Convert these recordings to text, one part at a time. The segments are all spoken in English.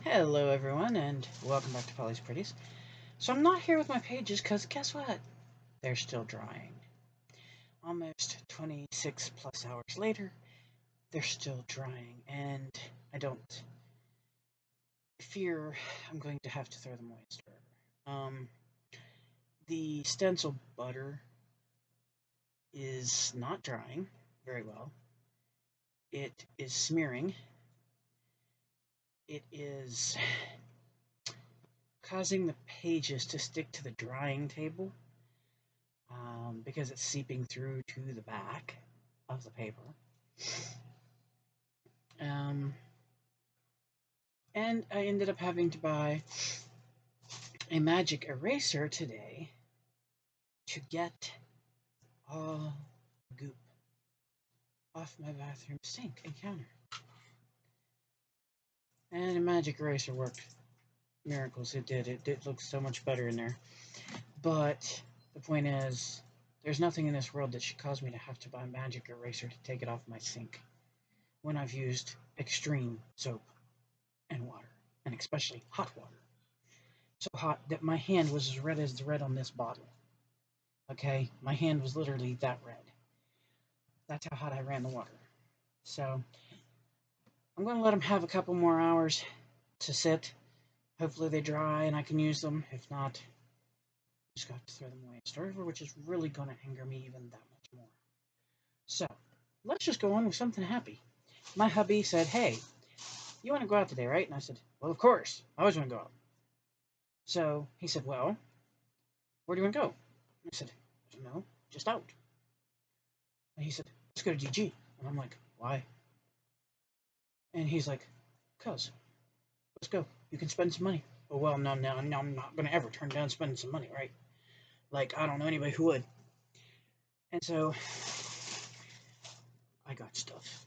Hello everyone and welcome back to Polly's Pretties. So I'm not here with my pages because guess what? They're still drying. Almost 26 plus hours later, they're still drying and I don't fear I'm going to have to throw them away and start over. The stencil butter is not drying very well. It is smearing. It is causing the pages to stick to the drying table. Because it's seeping through to the back of the paper. And I ended up having to buy a magic eraser today to get all goop off my bathroom sink and counter. And a magic eraser worked miracles. It did. It did look so much better in there. But the point is, there's nothing in this world that should cause me to have to buy a magic eraser to take it off my sink when I've used extreme soap and water, and especially hot water. So hot that my hand was as red as the red on this bottle. Okay, my hand was literally that red. That's how hot I ran the water. So I'm going to let them have a couple more hours to sit. Hopefully they dry and I can use them. If not, I just got to throw them away and start over, which is really going to anger me even that much more. So let's just go on with something happy. My hubby said, "Hey, you want to go out today, right?" And I said, "Well, of course. I always want to go out." So he said, "Well, where do you want to go?" And I said, "I don't know, just out." And he said, "Let's go to DG." And I'm like, "Why?" And he's like, "Cuz, let's go. You can spend some money." Oh, well, no, I'm not going to ever turn down spending some money, right? Like, I don't know anybody who would. And so I got stuff.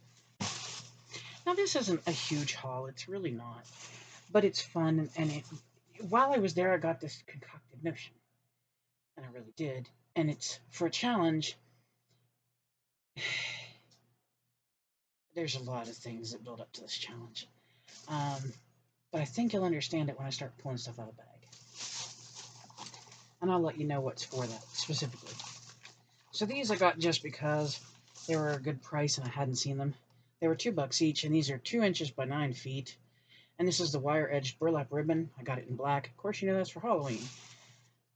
Now, this isn't a huge haul. It's really not. But it's fun. And while I was there, I got this concocted notion. And I really did. And it's for a challenge. There's a lot of things that build up to this challenge. But I think you'll understand it when I start pulling stuff out of the bag. And I'll let you know what's for that specifically. So these I got just because they were a good price and I hadn't seen them. They were $2 each, and these are 2 inches by 9 feet. And this is the wire-edged burlap ribbon. I got it in black. Of course, you know that's for Halloween.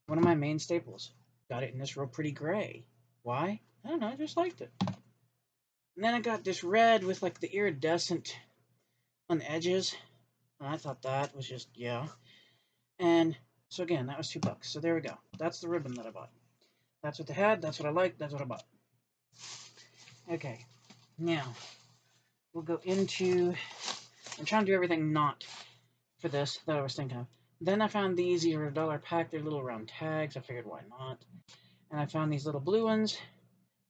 One of my main staples. Got it in this real pretty gray. Why? I don't know, I just liked it. And then I got this red with like the iridescent on the edges. And I thought that was just, yeah. And so again, that was $2. So there we go. That's the ribbon that I bought. That's what they had. That's what I liked. That's what I bought. Okay. Now, we'll go into... I'm trying to do everything not for this that I was thinking of. Then I found these. These are a $1 pack. They're little round tags. I figured, why not? And I found these little blue ones.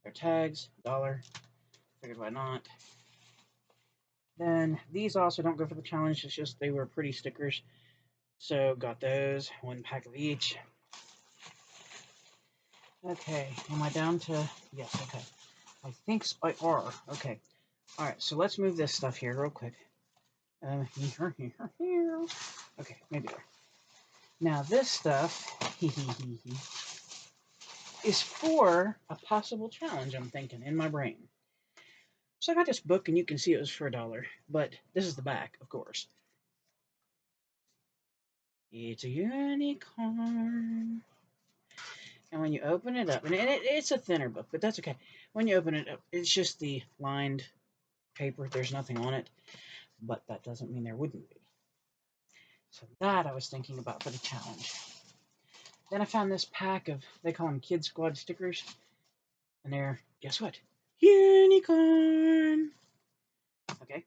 They're tags. $1. Figured, why not? Then these also don't go for the challenge. It's just they were pretty stickers. So got those. 1 pack of each. Okay. Am I down to... Yes, okay. I think I are. Okay. Alright, so let's move this stuff here real quick. Okay, maybe there. Now this stuff is for a possible challenge, I'm thinking, in my brain. So I got this book, and you can see it was for $1, but this is the back, of course. It's a unicorn. And when you open it up, and it's a thinner book, but that's okay. When you open it up, it's just the lined paper. There's nothing on it, but that doesn't mean there wouldn't be. So that I was thinking about for the challenge. Then I found this pack of, they call them Kid Squad stickers. And they're, guess what? Unicorn! Okay.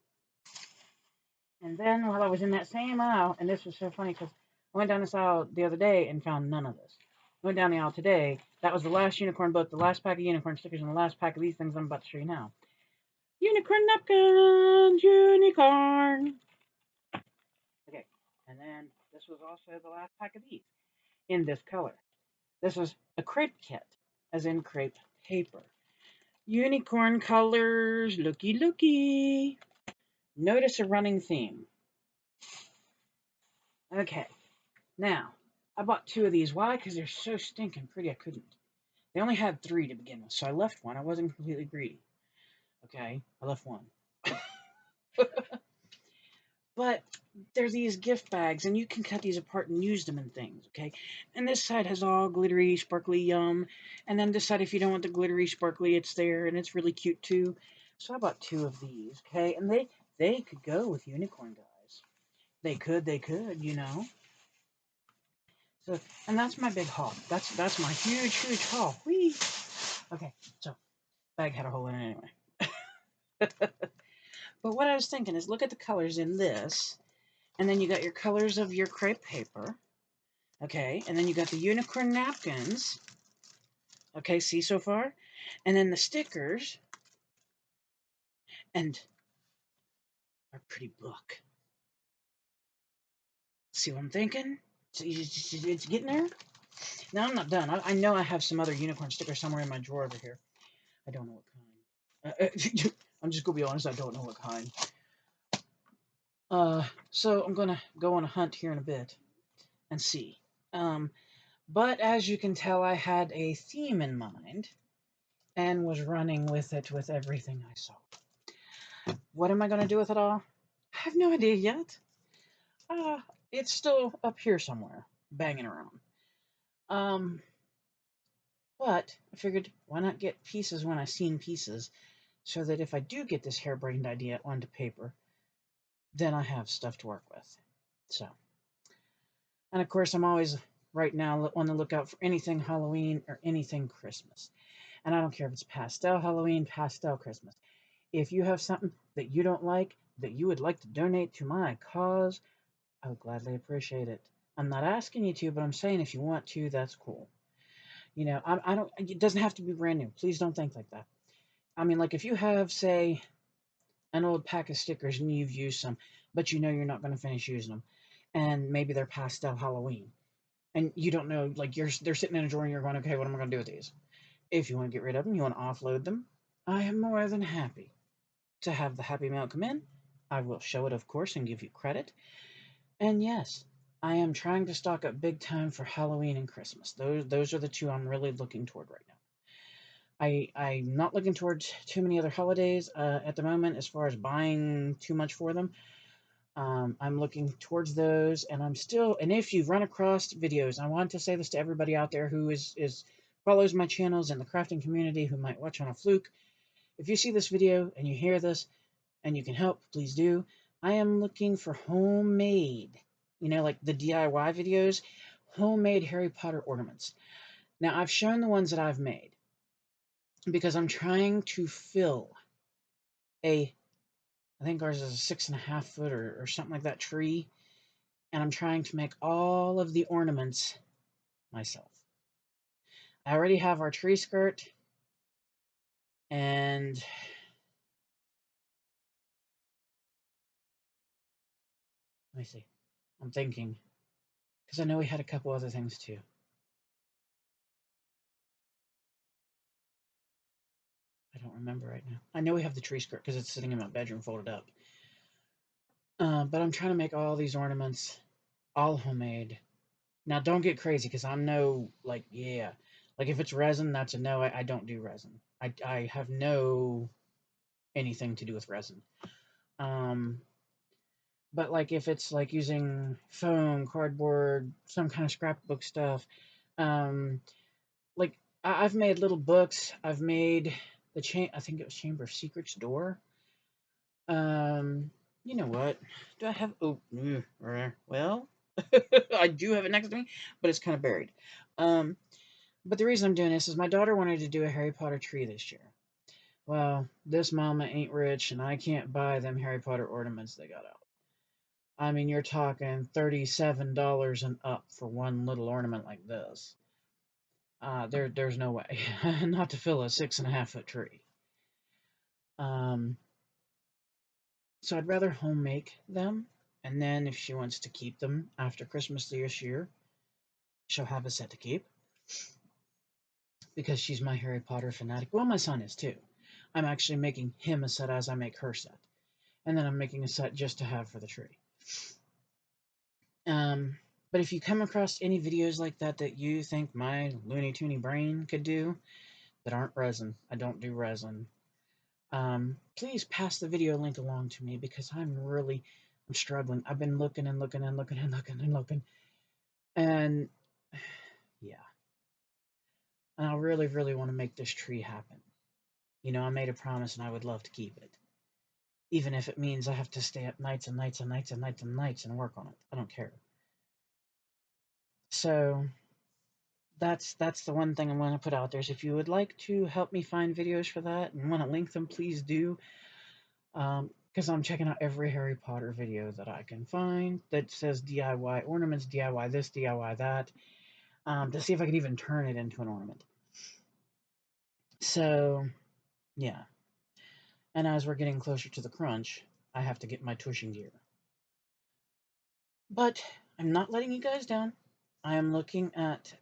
And then while I was in that same aisle, and this was so funny because I went down this aisle the other day and found none of this. I went down the aisle today. That was the last unicorn book, the last pack of unicorn stickers, and the last pack of these things I'm about to show you now. Unicorn napkins! Unicorn! Okay. And then this was also the last pack of these in this color. This was a crepe kit, as in crepe paper. Unicorn colors, looky looky. Notice a running theme. Okay, now, I bought 2 of these. Why? Because they're so stinking pretty, I couldn't. They only had 3 to begin with, so I left one. I wasn't completely greedy. Okay, I left one. But they're these gift bags, and you can cut these apart and use them in things, okay? And this side has all glittery, sparkly yum. And then this side, if you don't want the glittery, sparkly, it's there, and it's really cute, too. So I bought 2 of these, okay? And they could go with unicorn guys. They could, you know? So, and that's my big haul. That's my huge, huge haul. Whee! Okay, so, bag had a hole in it anyway. But what I was thinking is look at the colors in this, and then you got your colors of your crepe paper. Okay, and then you got the unicorn napkins. Okay, see so far? And then the stickers and our pretty book. See what I'm thinking? So it's getting there? No, I'm not done. I know I have some other unicorn stickers somewhere in my drawer over here. I don't know what kind. I'm just going to be honest, I don't know what kind. So I'm going to go on a hunt here in a bit and see. But as you can tell, I had a theme in mind and was running with it with everything I saw. What am I going to do with it all? I have no idea yet. Uh, it's still up here somewhere, banging around. Um, but I figured, why not get pieces when I've seen pieces, so that if I do get this harebrained idea onto paper, then I have stuff to work with. So, and of course, I'm always right now on the lookout for anything Halloween or anything Christmas. And I don't care if it's pastel Halloween, pastel Christmas. If you have something that you don't like, that you would like to donate to my cause, I would gladly appreciate it. I'm not asking you to, but I'm saying if you want to, that's cool. You know, I don't. It doesn't have to be brand new. Please don't think like that. I mean, like if you have, say, an old pack of stickers and you've used some, but you know you're not going to finish using them, and maybe they're pastel Halloween, and you don't know, like they're sitting in a drawer and you're going, okay, what am I going to do with these? If you want to get rid of them, you want to offload them, I am more than happy to have the happy mail come in. I will show it, of course, and give you credit. And yes, I am trying to stock up big time for Halloween and Christmas. Those are the 2 I'm really looking toward right now. I'm not looking towards too many other holidays at the moment as far as buying too much for them. I'm looking towards those, and I'm still. And if you've run across videos, I want to say this to everybody out there who is follows my channels in the crafting community who might watch on a fluke. If you see this video and you hear this and you can help, please do. I am looking for homemade, like the DIY videos, homemade Harry Potter ornaments. Now, I've shown the ones that I've made because I'm trying to fill I think ours is a 6.5 foot or something like that tree, and I'm trying to make all of the ornaments myself. I already have our tree skirt, and let me see. I'm thinking, because I know we had a couple other things too. I don't remember right now. I know we have the tree skirt because it's sitting in my bedroom folded up. But I'm trying to make all these ornaments all homemade. Now, don't get crazy because I'm no, like, yeah. Like, if it's resin, that's a no. I don't do resin. I have no anything to do with resin. Um, but, like, if it's, like, using foam, cardboard, some kind of scrapbook stuff, um, like, I've made little books. I've made I think it was Chamber of Secrets door. Um, you know what? Do I have? Oh, well, I do have it next to me, but it's kind of buried. Um, but the reason I'm doing this is my daughter wanted to do a Harry Potter tree this year. Well, this mama ain't rich, and I can't buy them Harry Potter ornaments they got out. I mean, you're talking $37 and up for one little ornament like this. There's no way not to fill a 6.5 foot tree. Um, So I'd rather home make them, and then if she wants to keep them after Christmas this year, she'll have a set to keep because she's my Harry Potter fanatic. Well, my son is too. I'm actually making him a set as I make her set, and then I'm making a set just to have for the tree. But if you come across any videos like that that you think my loony toony brain could do that aren't resin, I don't do resin, please pass the video link along to me because I'm struggling. I've been looking and looking and looking and looking and looking. And yeah, and I really, really want to make this tree happen. You know, I made a promise and I would love to keep it. Even if it means I have to stay up nights and nights and nights and nights and nights and work on it. I don't care. So that's the one thing I want to put out there. So if you would like to help me find videos for that and want to link them, please do. Because I'm checking out every Harry Potter video that I can find that says DIY ornaments, DIY this, DIY that, to see if I can even turn it into an ornament. So, yeah. And as we're getting closer to the crunch, I have to get my tuition gear. But I'm not letting you guys down. I am looking at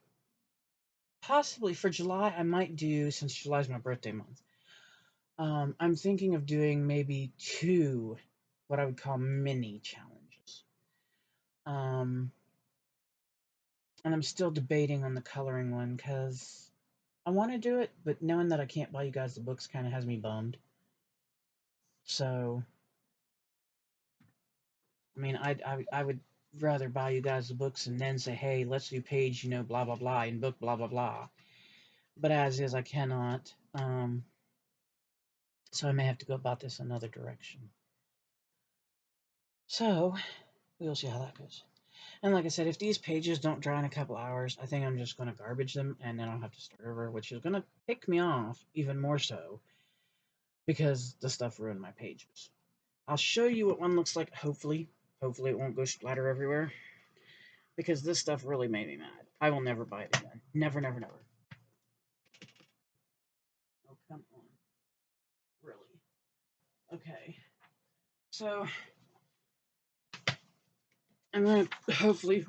possibly for July, I might do, since July's my birthday month, I'm thinking of doing maybe 2 what I would call mini challenges. And I'm still debating on the coloring one because I want to do it, but knowing that I can't buy you guys the books kind of has me bummed. So, I mean, I would rather buy you guys the books and then say, hey, let's do page, blah, blah, blah, and book, blah, blah, blah. But as is, I cannot. So I may have to go about this another direction. So, we'll see how that goes. And like I said, if these pages don't dry in a couple hours, I think I'm just going to garbage them, and then I'll have to start over, which is going to pick me off even more so, because the stuff ruined my pages. I'll show you what one looks like, hopefully. Hopefully it won't go splatter everywhere, because this stuff really made me mad. I will never buy it again. Never, never, never. Oh, come on. Really? Okay. So, I'm going to hopefully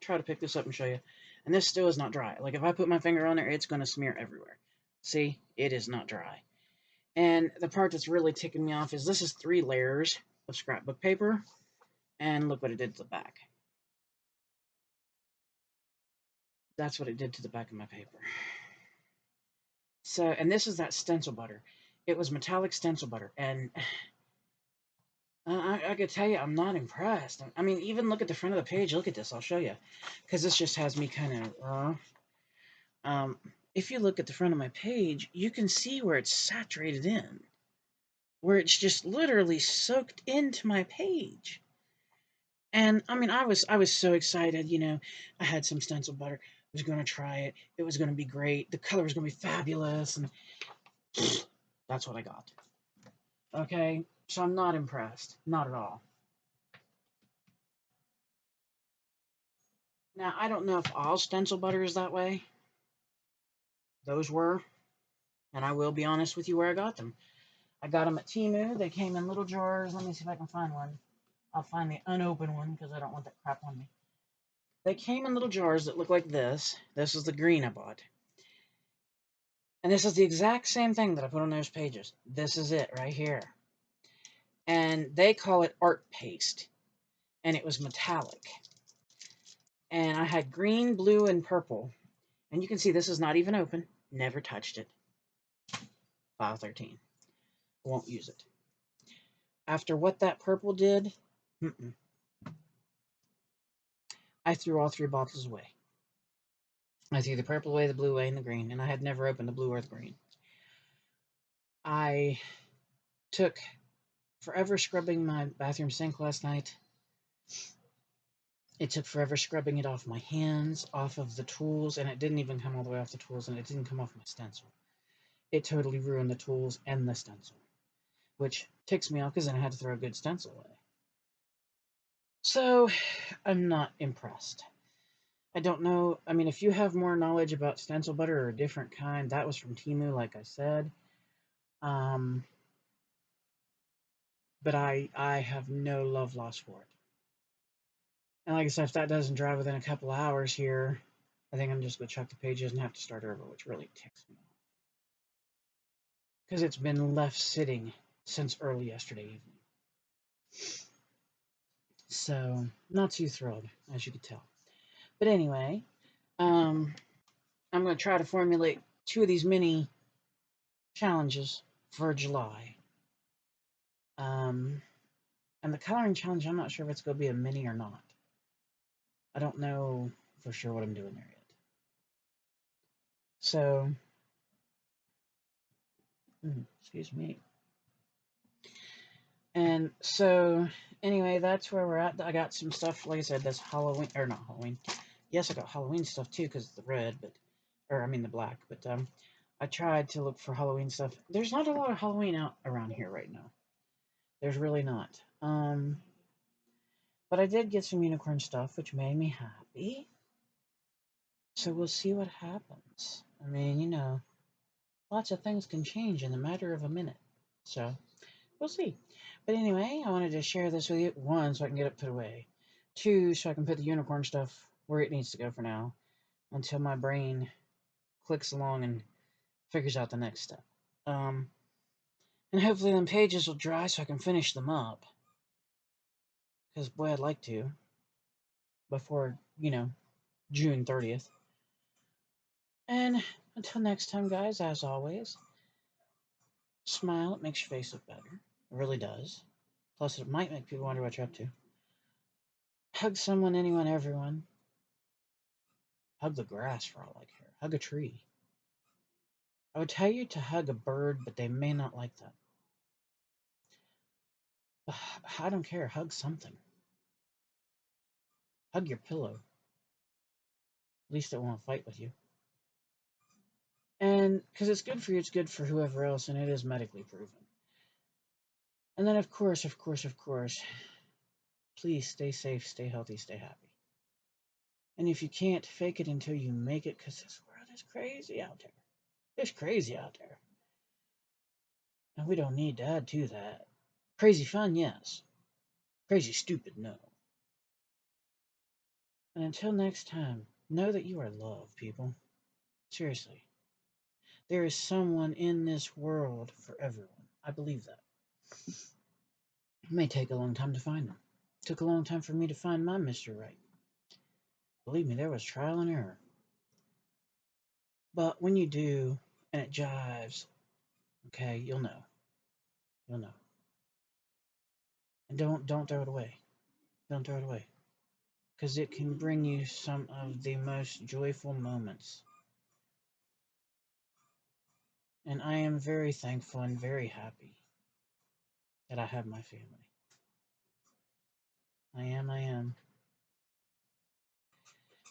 try to pick this up and show you. And this still is not dry. Like, if I put my finger on there, it's going to smear everywhere. See? It is not dry. And the part that's really ticking me off is this is 3 layers of scrapbook paper. And look what it did to the back. That's what it did to the back of my paper. So, and this is that stencil butter. It was metallic stencil butter. And I could tell you, I'm not impressed. I mean, even look at the front of the page. Look at this. I'll show you. Because this just has me kind of if you look at the front of my page, you can see where it's saturated in. Where it's just literally soaked into my page. And I mean, I was so excited, I had some stencil butter. I was going to try it. It was going to be great. The color was going to be fabulous. And that's what I got. Okay? So I'm not impressed. Not at all. Now, I don't know if all stencil butter is that way. Those were. And I will be honest with you where I got them. I got them at Temu. They came in little jars. Let me see if I can find one. I'll find the unopened one because I don't want that crap on me. They came in little jars that look like this. This is the green I bought. And this is the exact same thing that I put on those pages. This is it right here. And they call it art paste. And it was metallic. And I had green, blue, and purple. And you can see this is not even open. Never touched it. File 13. Won't use it. After what that purple did, I threw all 3 bottles away. I threw the purple away, the blue away, and the green. And I had never opened the blue or the green. I took forever scrubbing my bathroom sink last night. It took forever scrubbing it off my hands, off of the tools, and it didn't even come all the way off the tools, and it didn't come off my stencil. It totally ruined the tools and the stencil, which ticks me off because then I had to throw a good stencil away. So, I'm not impressed. I don't know. I mean, if you have more knowledge about stencil butter or a different kind, that was from Temu, like I said. But I have no love lost for it. And like I said, if that doesn't dry within a couple hours here, I think I'm just going to chuck the pages and have to start over, which really ticks me off. Because it's been left sitting since early yesterday evening. So, not too thrilled, as you could tell. But anyway, um, I'm going to try to formulate 2 of these mini challenges for July. Um, and the coloring challenge, I'm not sure if it's going to be a mini or not. I don't know for sure what I'm doing there yet. So, excuse me. And so, anyway, that's where we're at. I got some stuff, like I said, that's Halloween, or not Halloween. Yes, I got Halloween stuff too, because the red, or I mean the black, but I tried to look for Halloween stuff. There's not a lot of Halloween out around here right now. There's really not. But I did get some unicorn stuff, which made me happy. So we'll see what happens. I mean, lots of things can change in the matter of a minute. So we'll see. But anyway, I wanted to share this with you. 1, so I can get it put away. 2, so I can put the unicorn stuff where it needs to go for now until my brain clicks along and figures out the next step. And hopefully them pages will dry so I can finish them up. Because, boy, I'd like to. Before, June 30th. And until next time, guys, as always, smile. It makes your face look better. It really does. Plus, it might make people wonder what you're up to. Hug someone, anyone, everyone. Hug the grass for all I care. Hug a tree. I would tell you to hug a bird, but they may not like that. I don't care. Hug something. Hug your pillow. At least it won't fight with you. And because it's good for you, it's good for whoever else, and it is medically proven. And then, of course, please stay safe, stay healthy, stay happy. And if you can't, fake it until you make it, because this world is crazy out there. It's crazy out there. And we don't need to add to that. Crazy fun, yes. Crazy stupid, no. And until next time, know that you are loved, people. Seriously. There is someone in this world for everyone. I believe that. It may take a long time to find them. It took a long time for me to find my Mr. Right. Believe me, there was trial and error. But when you do, and it jives, okay, you'll know. You'll know. And don't throw it away. Don't throw it away. Because it can bring you some of the most joyful moments. And I am very thankful and very happy that I have my family. I am.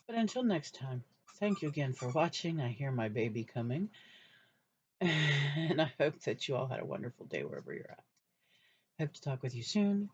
But until next time, thank you again for watching. I hear my baby coming. And I hope that you all had a wonderful day wherever you're at. Hope to talk with you soon.